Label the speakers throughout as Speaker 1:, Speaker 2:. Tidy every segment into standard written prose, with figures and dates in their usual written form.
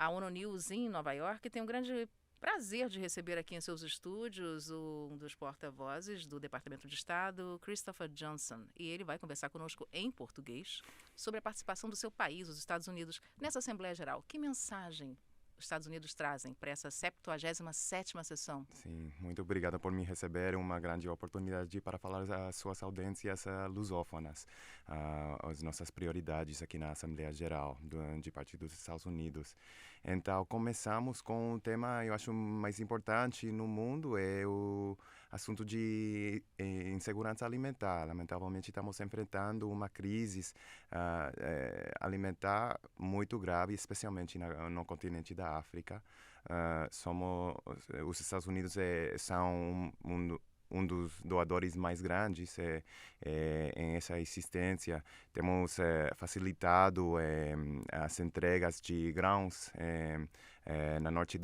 Speaker 1: A ONU News em Nova York tem um grande prazer de receber aqui em seus estúdios um dos porta-vozes do Departamento de Estado, Christopher Johnson. E ele vai conversar conosco em português sobre a participação do seu país, os Estados Unidos, nessa Assembleia Geral. Que mensagem os Estados Unidos trazem para essa 77ª sessão?
Speaker 2: Sim, muito obrigado por me receber. Uma grande oportunidade para falar as suas audiências lusófonas, as nossas prioridades aqui na Assembleia Geral de parte dos Estados Unidos. Então, começamos com um tema, eu acho, mais importante no mundo, é o assunto de insegurança alimentar. Lamentavelmente, estamos enfrentando uma crise alimentar muito grave, especialmente no continente da África. Os Estados Unidos são um dos doadores mais grandes em essa existência. Temos facilitado as entregas de grãos na norte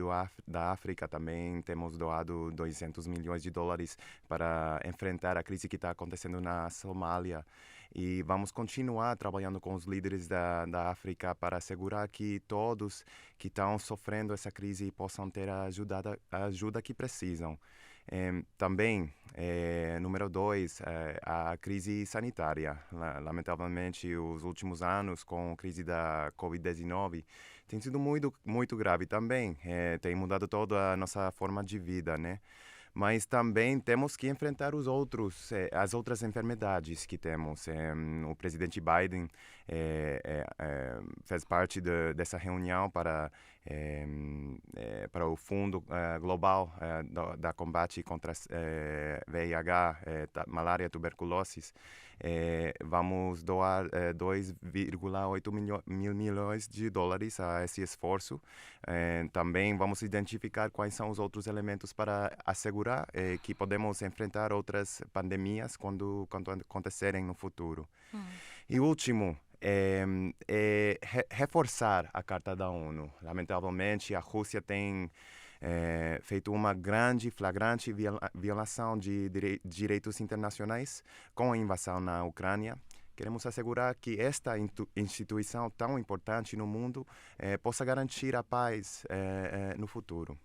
Speaker 2: da África. Também temos doado 200 milhões de dólares para enfrentar a crise que está acontecendo na Somália. E vamos continuar trabalhando com os líderes da África para assegurar que todos que estão sofrendo essa crise possam ter a ajuda que precisam. Também, número 2, a crise sanitária. Lamentavelmente, os últimos anos, com a crise da Covid-19, tem sido muito, muito grave também. Tem mudado toda a nossa forma de vida, né? Mas também temos que enfrentar as outras enfermidades que temos. O presidente Biden fez parte dessa reunião para o Fundo Global da Combate contra VIH, malária e tuberculose. Vamos doar 2,8 mil milhões de dólares a esse esforço. Também vamos identificar quais são os outros elementos para assegurar que podemos enfrentar outras pandemias quando acontecerem no futuro. E último, reforçar a Carta da ONU. Lamentavelmente, a Rússia tem feito uma grande, flagrante violação de direitos internacionais com a invasão na Ucrânia. Queremos assegurar que esta instituição tão importante no mundo possa garantir a paz no futuro.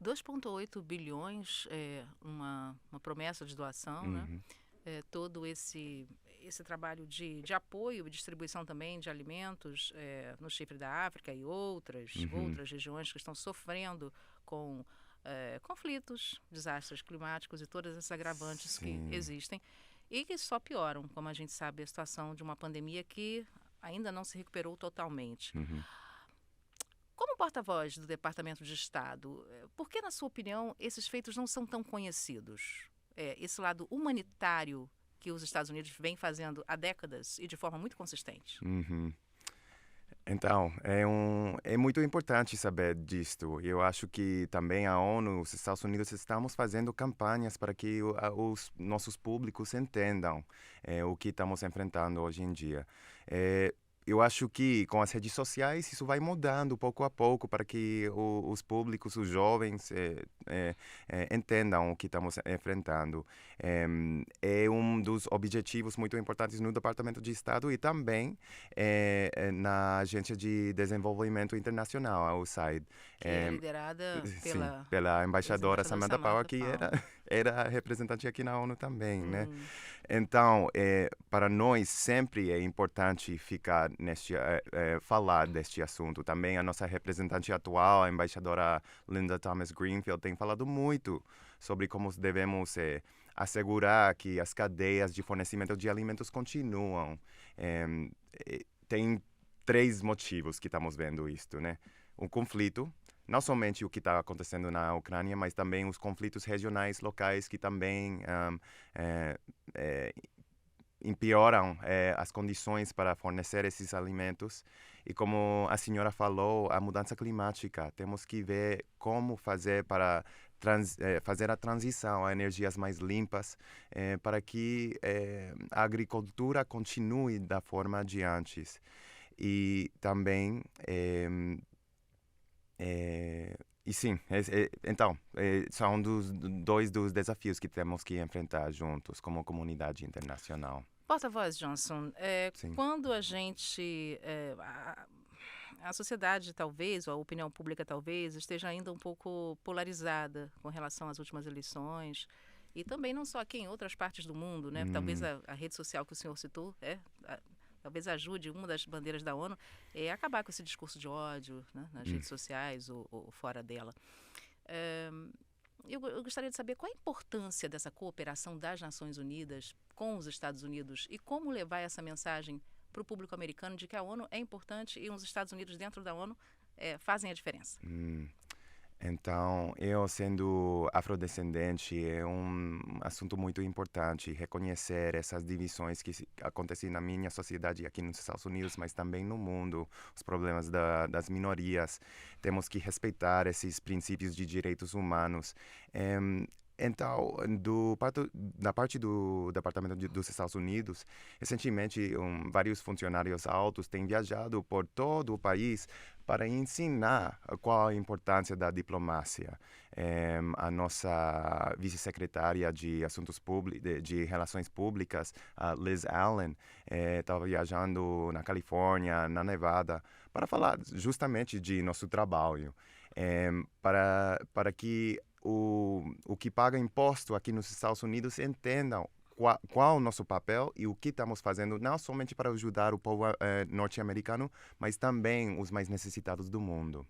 Speaker 1: 2,8 bilhões uma promessa de doação, né? Todo esse trabalho de apoio e distribuição também de alimentos no Chifre da África e outras regiões que estão sofrendo com conflitos, desastres climáticos e todas essas agravantes
Speaker 2: Sim.
Speaker 1: que existem e que só pioram, como a gente sabe, a situação de uma pandemia que ainda não se recuperou totalmente. Como porta-voz do Departamento de Estado, por que, na sua opinião, esses feitos não são tão conhecidos? Esse lado humanitário que os Estados Unidos vêm fazendo há décadas e de forma muito consistente.
Speaker 2: Então, é muito importante saber disto. Eu acho que também a ONU, os Estados Unidos, estamos fazendo campanhas para que os nossos públicos entendam o que estamos enfrentando hoje em dia. Eu acho que com as redes sociais isso vai mudando pouco a pouco para que os públicos, os jovens entendam o que estamos enfrentando. É um dos objetivos muito importantes no Departamento de Estado e também na Agência de Desenvolvimento Internacional, a USAID.
Speaker 1: Que é liderada
Speaker 2: pela embaixadora Samantha Power, que era representante aqui na ONU também, né? Então, para nós sempre é importante falar deste assunto. Também a nossa representante atual, a embaixadora Linda Thomas Greenfield, tem falado muito sobre como devemos assegurar que as cadeias de fornecimento de alimentos continuam. Tem 3 motivos que estamos vendo isto, né? O conflito, não somente o que está acontecendo na Ucrânia, mas também os conflitos regionais, locais, que também empeoram as condições para fornecer esses alimentos. E como a senhora falou, a mudança climática. Temos que ver como fazer para fazer a transição a energias mais limpas para que a agricultura continue da forma de antes. E também... E sim, então, são 2 dos desafios que temos que enfrentar juntos como comunidade internacional.
Speaker 1: Porta-voz Johnson, quando a gente a sociedade talvez, ou a opinião pública talvez, esteja ainda um pouco polarizada com relação às últimas eleições. E também não só aqui, em outras partes do mundo, né? Talvez a rede social que o senhor citou, talvez ajude, uma das bandeiras da ONU, é acabar com esse discurso de ódio, né? Nas redes sociais ou fora dela. Eu gostaria de saber qual a importância dessa cooperação das Nações Unidas com os Estados Unidos e como levar essa mensagem para o público americano de que a ONU é importante e os Estados Unidos dentro da ONU fazem a diferença.
Speaker 2: Então, eu sendo afrodescendente, é um assunto muito importante reconhecer essas divisões que acontecem na minha sociedade aqui nos Estados Unidos, mas também no mundo, os problemas das minorias. Temos que respeitar esses princípios de direitos humanos. Então, da parte do Departamento dos Estados Unidos, recentemente, vários funcionários altos têm viajado por todo o país para ensinar qual a importância da diplomácia. A nossa vice-secretária de Assuntos Públicos, de Relações Públicas, a Liz Allen, estava viajando na Califórnia, na Nevada, para falar justamente de nosso trabalho, para que o que paga imposto aqui nos Estados Unidos entendam qual o nosso papel e o que estamos fazendo, não somente para ajudar o povo norte-americano, mas também os mais necessitados do mundo.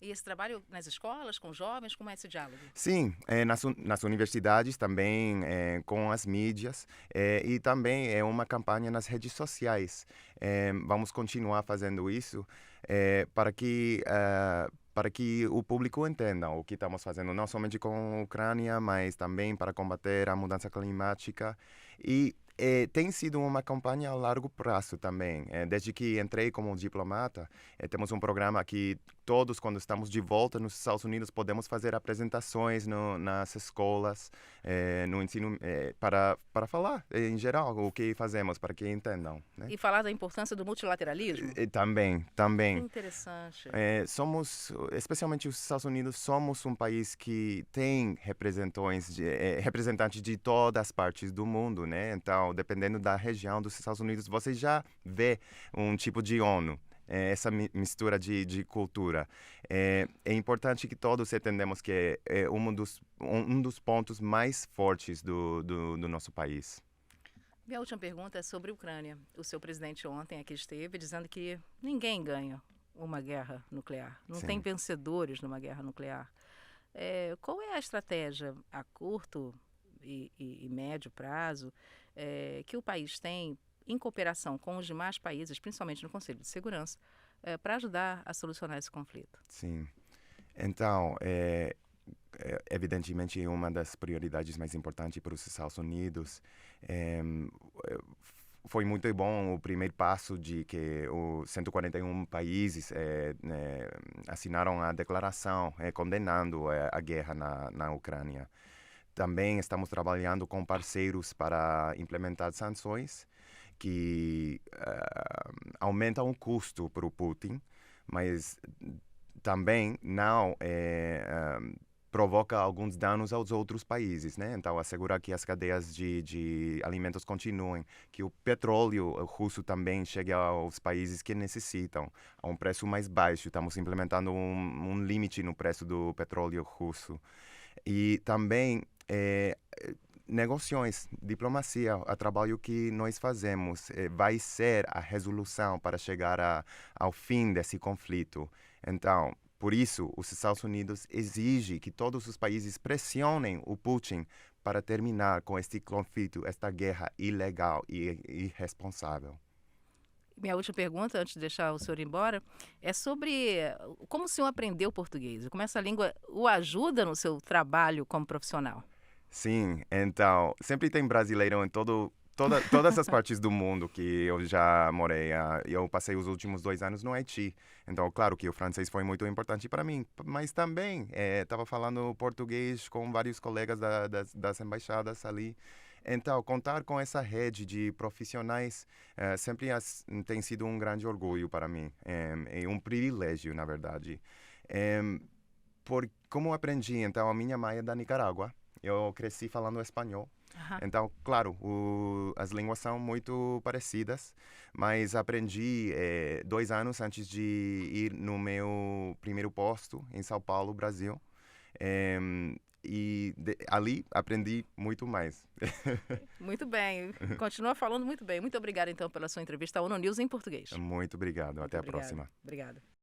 Speaker 1: E esse trabalho nas escolas, com jovens, como é esse diálogo?
Speaker 2: Sim, nas universidades também, com as mídias, e também é uma campanha nas redes sociais. Vamos continuar fazendo isso para que o público entenda o que estamos fazendo, não somente com a Ucrânia, mas também para combater a mudança climática. E tem sido uma campanha a largo prazo também. Desde que entrei como diplomata, temos um programa que todos, quando estamos de volta nos Estados Unidos, podemos fazer apresentações nas escolas, no ensino, para falar, em geral, o que fazemos, para que entendam. Né?
Speaker 1: E falar da importância do multilateralismo?
Speaker 2: Também.
Speaker 1: Que interessante.
Speaker 2: Especialmente os Estados Unidos, somos um país que tem representantes de todas as partes do mundo, né? Então, dependendo da região dos Estados Unidos, você já vê um tipo de ONU. Essa mistura de cultura. É importante que todos entendamos que é um dos pontos mais fortes do nosso país.
Speaker 1: Minha última pergunta é sobre a Ucrânia. O seu presidente ontem aqui esteve dizendo que ninguém ganha uma guerra nuclear. Não
Speaker 2: Sim.
Speaker 1: tem vencedores numa guerra nuclear. Qual é a estratégia a curto e médio prazo que o país tem em cooperação com os demais países, principalmente no Conselho de Segurança, para ajudar a solucionar esse conflito?
Speaker 2: Sim. Então, evidentemente, uma das prioridades mais importantes para os Estados Unidos foi muito bom o primeiro passo de que os 141 países assinaram a declaração condenando a guerra na Ucrânia. Também estamos trabalhando com parceiros para implementar sanções que aumentam o custo para o Putin, mas também não provoca alguns danos aos outros países, né? Então, assegurar que as cadeias de alimentos continuem, que o petróleo russo também chegue aos países que necessitam, a um preço mais baixo. Estamos implementando um limite no preço do petróleo russo. E também negociações, diplomacia, o trabalho que nós fazemos vai ser a resolução para chegar ao fim desse conflito. Então, por isso, os Estados Unidos exigem que todos os países pressionem o Putin para terminar com este conflito, esta guerra ilegal e irresponsável.
Speaker 1: Minha última pergunta, antes de deixar o senhor ir embora, é sobre como o senhor aprendeu português. Como essa língua o ajuda no seu trabalho como profissional?
Speaker 2: Sim, então, sempre tem brasileiro em todas as partes do mundo que eu já morei. Eu passei os últimos 2 anos no Haiti. Então, claro que o francês foi muito importante para mim, mas também estava falando português com vários colegas das embaixadas ali. Então, contar com essa rede de profissionais sempre tem sido um grande orgulho para mim. É um privilégio, na verdade. Como aprendi, então, a minha mãe é da Nicarágua. Eu cresci falando espanhol. Então, claro, as línguas são muito parecidas, mas aprendi 2 anos antes de ir no meu primeiro posto em São Paulo, Brasil. Ali aprendi muito mais.
Speaker 1: Muito bem, continua falando muito bem. Muito obrigada, então, pela sua entrevista à ONU News em português.
Speaker 2: Muito obrigado. Até a
Speaker 1: Obrigada.
Speaker 2: próxima.
Speaker 1: Obrigada.